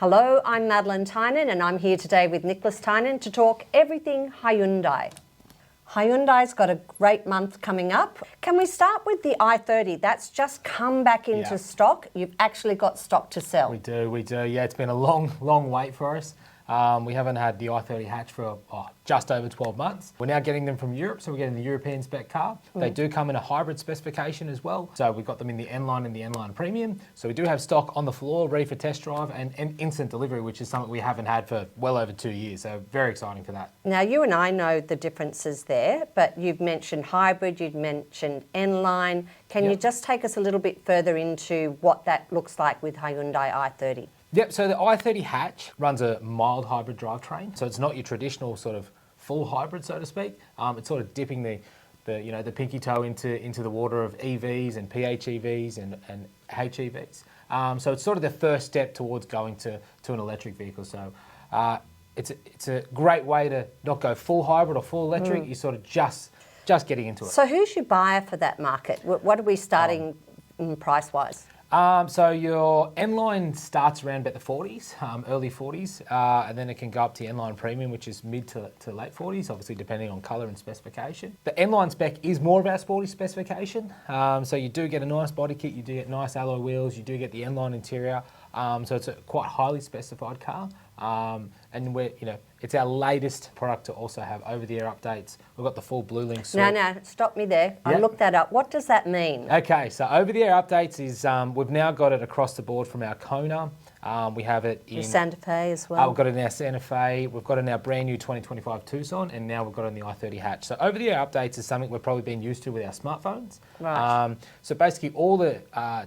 Hello, I'm Madeline Tynan and I'm here today with Nicholas Tynan to talk everything Hyundai. Hyundai's got a great month coming up. Can we start with the i30? That's just come back into stock. You've actually got stock to sell. We do. Yeah, it's been a long wait for us. We haven't had the i30 hatch for just over 12 months. We're now getting them from Europe, so we're getting the European spec car. They do come in a hybrid specification as well. So we've got them in the N-Line and the N-Line Premium. So we do have stock on the floor, ready for test drive and instant delivery, which is something we haven't had for well over 2 years. So very exciting for that. Now, you and I know the differences there, but you've mentioned hybrid, you've mentioned N-Line. Can you just take us a little bit further into what that looks like with Hyundai i30? Yep, so the i30 hatch runs a mild hybrid drivetrain. So it's not your traditional sort of full hybrid, so to speak. It's sort of dipping the pinky toe into the water of EVs and PHEVs and HEVs. So it's sort of the first step towards going to an electric vehicle. So it's a great way to not go full hybrid or full electric. You're sort of just getting into it. So who's your buyer for that market? What are we starting price-wise? So your N-Line starts around about the 40s, early 40s, and then it can go up to N-Line Premium, which is mid to late 40s, obviously depending on colour and specification. The N-Line spec is more of our sporty specification, so you do get a nice body kit, you do get nice alloy wheels, you do get the N-Line interior, so it's a quite highly specified car, and it's our latest product to also have over-the-air updates. We've got the full BlueLink suite. No, stop me there. I looked that up. What does that mean? Okay, so over-the-air updates is we've now got it across the board from our Kona. We have it in Santa Fe as well. We've got it in our Santa Fe. We've got it in our brand new 2025 Tucson, and now we've got it in the i30 hatch. So over-the-air updates is something we've probably been used to with our smartphones. Right. So basically, all the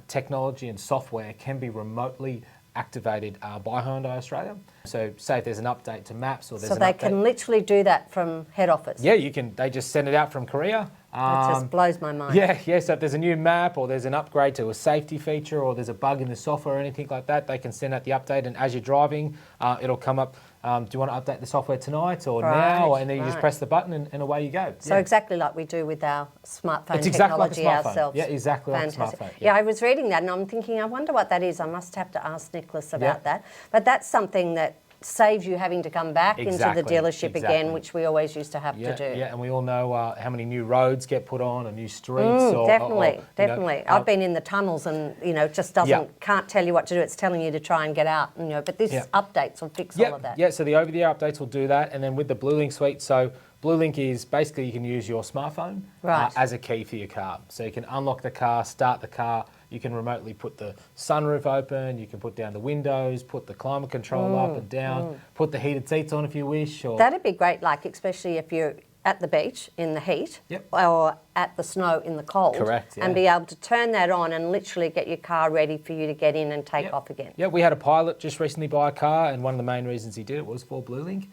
technology and software can be remotely activated by Hyundai Australia. So say if there's an update to maps or there's an update. So they can literally do that from head office? Yeah, you can. They just send it out from Korea. That just blows my mind. Yeah, so if there's a new map or there's an upgrade to a safety feature or there's a bug in the software or anything like that, they can send out the update, and as you're driving, it'll come up, do you want to update the software tonight or now? And then you just press the button and away you go. So exactly like we do with our smartphone it's technology exactly like a smartphone. ourselves. Yeah, exactly Fantastic. like a smartphone. Yeah, I was reading that and I'm thinking, I wonder what that is. I must have to ask Nicholas about that. But that's something that saves you having to come back into the dealership again, which we always used to have to do. Yeah, and we all know how many new roads get put on, or new streets. Definitely. I've been in the tunnels and, it just can't tell you what to do. It's telling you to try and get out, but this updates will fix all of that. Yeah, so the over-the-air updates will do that. And then with the BlueLink suite, so BlueLink is basically you can use your smartphone as a key for your car. So you can unlock the car, start the car. You can remotely put the sunroof open, you can put down the windows, put the climate control up and down, put the heated seats on if you wish. That'd be great, especially if you're at the beach in the heat or at the snow in the cold. Correct, and be able to turn that on and literally get your car ready for you to get in and take off again. Yeah, we had a pilot just recently buy a car, and one of the main reasons he did it was for BlueLink.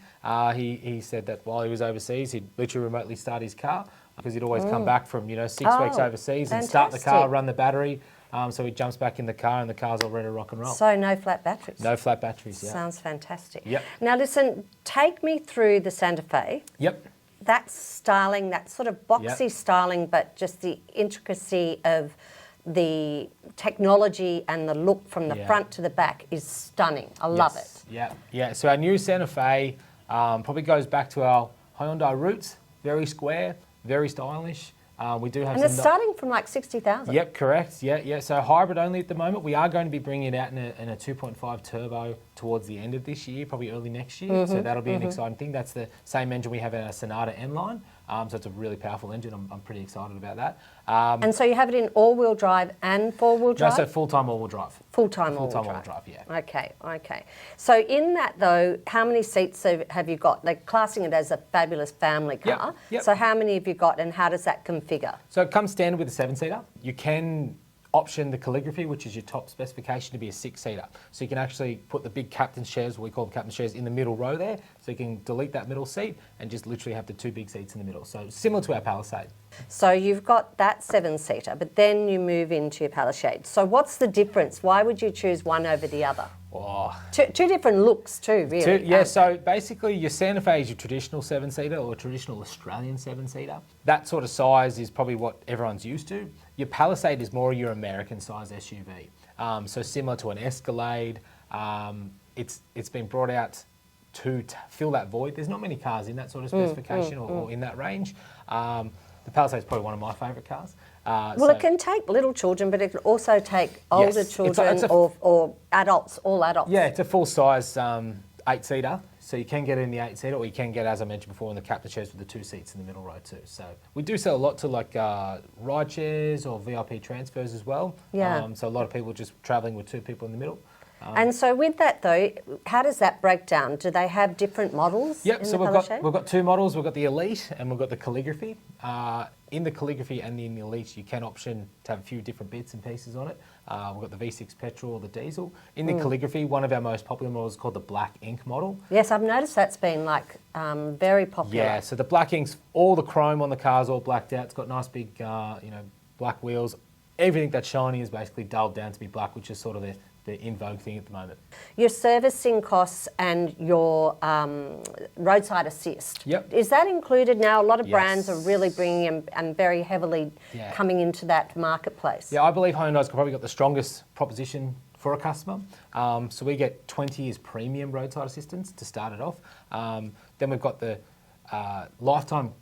He said that while he was overseas, he'd literally remotely start his car because he'd always come back from 6 weeks overseas and start the car, run the battery. So he jumps back in the car and the car's all ready to rock and roll. So no flat batteries? No flat batteries, Sounds fantastic. Yep. Now listen, take me through the Santa Fe. Yep. That styling, that sort of boxy styling, but just the intricacy of the technology and the look from the front to the back is stunning. I love it. Yeah. So our new Santa Fe probably goes back to our Hyundai roots. Very square, very stylish. We do have, and it's starting from like 60,000. Yep, correct. Yeah. So hybrid only at the moment. We are going to be bringing it out in a 2.5 turbo towards the end of this year, probably early next year. So that'll be an exciting thing. That's the same engine we have in our Sonata N-Line. So it's a really powerful engine. I'm pretty excited about that. And so you have it in all-wheel drive and four-wheel drive? No, so full-time all-wheel drive. Full-time all-wheel drive, yeah. Okay. So in that, though, how many seats have you got? They're classing it as a fabulous family car. Yep. So how many have you got and how does that configure? So it comes standard with a 7-seater. You can option the calligraphy, which is your top specification, to be a 6-seater. So you can actually put the big captain's chairs, what we call them captain's chairs, in the middle row there. So you can delete that middle seat and just literally have the 2 big seats in the middle. So similar to our Palisade. So you've got that 7-seater, but then you move into your Palisade. So what's the difference? Why would you choose one over the other? Oh. Two different looks too, really. So basically your Santa Fe is your traditional 7-seater or traditional Australian 7-seater. That sort of size is probably what everyone's used to. Your Palisade is more your American size SUV. So similar to an Escalade, it's been brought out to fill that void. There's not many cars in that sort of specification or in that range. The Palisade's probably one of my favourite cars. Well, it can take little children, but it can also take older children or adults, all adults. Yeah, it's a full-size 8-seater, so you can get it in the 8-seater, or you can get, as I mentioned before, in the captain chairs with the 2 seats in the middle row too. So we do sell a lot to like ride shares or VIP transfers as well. Yeah. So a lot of people just travelling with 2 people in the middle. And so with that though, how does that break down? Do they have different models? Yep, in so the we've got 2 models. We've got the Elite and we've got the Calligraphy. In the Calligraphy and in the Elite, you can option to have a few different bits and pieces on it. We've got the V6 petrol or the diesel. In the Calligraphy, one of our most popular models is called the Black Ink model. Yes, I've noticed that's been like very popular. Yeah, so the Black Ink's, all the chrome on the car's all blacked out. It's got nice big, black wheels. Everything that's shiny is basically dulled down to be black, which is sort of the in vogue thing at the moment. Your servicing costs and your roadside assist. Yep. Is that included now? A lot of Yes. brands are really bringing and very heavily coming into that marketplace. Yeah, I believe Hyundai's probably got the strongest proposition for a customer. So we get 20 years premium roadside assistance to start it off. Then we've got the lifetime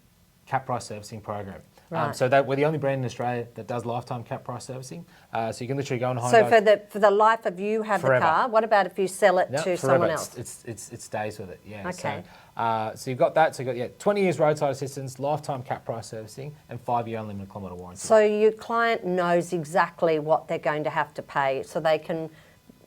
cap price servicing program. Right. So that we're the only brand in Australia that does lifetime cap price servicing. So you can literally go on Hyundai. So for the life of you have Forever. the car, what about if you sell it to forever. someone else? It stays with it. Yeah. Okay. So you've got that. So you've got 20 years roadside assistance, lifetime cap price servicing, and 5-year unlimited kilometre warranty. So your client knows exactly what they're going to have to pay, so they can,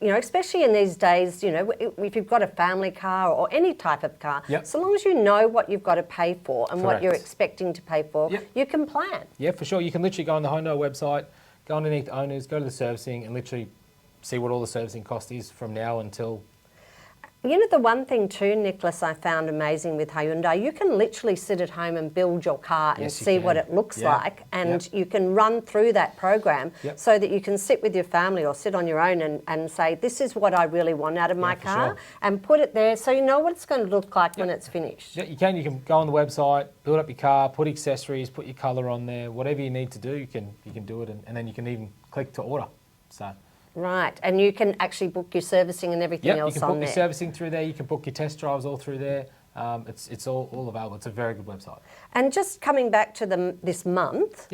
especially in these days, if you've got a family car or any type of car, so long as you know what you've got to pay for and what you're expecting to pay for, you can plan. Yeah, for sure. You can literally go on the Hyundai website, go underneath owners, go to the servicing, and literally see what all the servicing cost is from now until. The one thing too, Nicholas, I found amazing with Hyundai, you can literally sit at home and build your car and see what it looks like, and you can run through that program so that you can sit with your family or sit on your own and say, this is what I really want out of my car, and put it there so you know what it's going to look like when it's finished. Yeah, you can. You can go on the website, build up your car, put accessories, put your colour on there, whatever you need to do, you can do it, and then you can even click to order. So. Right, and you can actually book your servicing and everything else on there. You can book your servicing through there, you can book your test drives all through there. It's all available. It's a very good website. And just coming back to this month,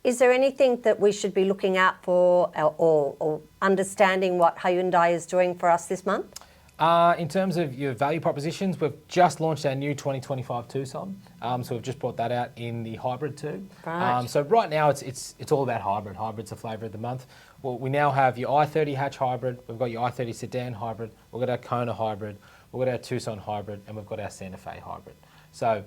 is there anything that we should be looking out for or understanding what Hyundai is doing for us this month? In terms of your value propositions, we've just launched our new 2025 Tucson. So we've just brought that out in the hybrid too. Right. So right now it's all about hybrid. Hybrid's the flavour of the month. Well, we now have your i30 hatch hybrid, we've got your i30 sedan hybrid, we've got our Kona hybrid, we've got our Tucson hybrid, and we've got our Santa Fe hybrid. So,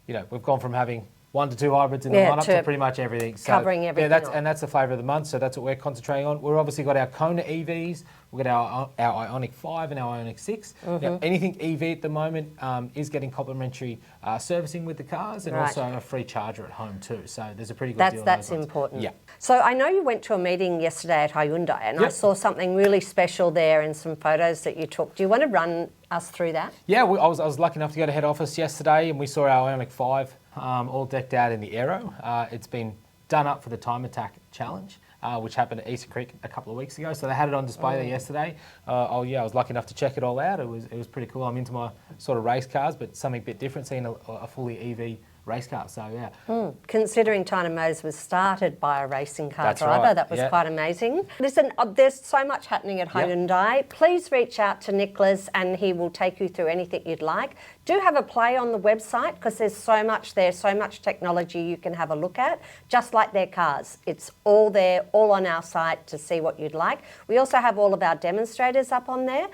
we've gone from having 1 to 2 hybrids in the lineup to pretty much everything. So, covering everything. And that's the flavour of the month, so that's what we're concentrating on. We've obviously got our Kona EVs, we've got our Ioniq 5 and our Ioniq 6. Now, anything EV at the moment is getting complimentary servicing with the cars, and also a free charger at home too. So there's a pretty good deal on That's those ones. important. Yeah. So I know you went to a meeting yesterday at Hyundai, and I saw something really special there and some photos that you took. Do you want to run us through that? Yeah, I was lucky enough to go to head office yesterday, and we saw our Ioniq 5 all decked out in the aero. It's been done up for the Time Attack Challenge, which happened at Easter Creek a couple of weeks ago. So they had it on display there yesterday. I was lucky enough to check it all out. It was pretty cool. I'm into my sort of race cars, but something a bit different, seeing a fully EV race car. So yeah. Considering China Motors was started by a racing car That's driver, right. that was quite amazing. Listen, there's so much happening at Hyundai. Please reach out to Nicholas and he will take you through anything you'd like. Do have a play on the website because there's so much there, so much technology you can have a look at, just like their cars. It's all there, all on our site to see what you'd like. We also have all of our demonstrators up on there.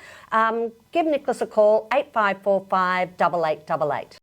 Give Nicholas a call, 8545 8888.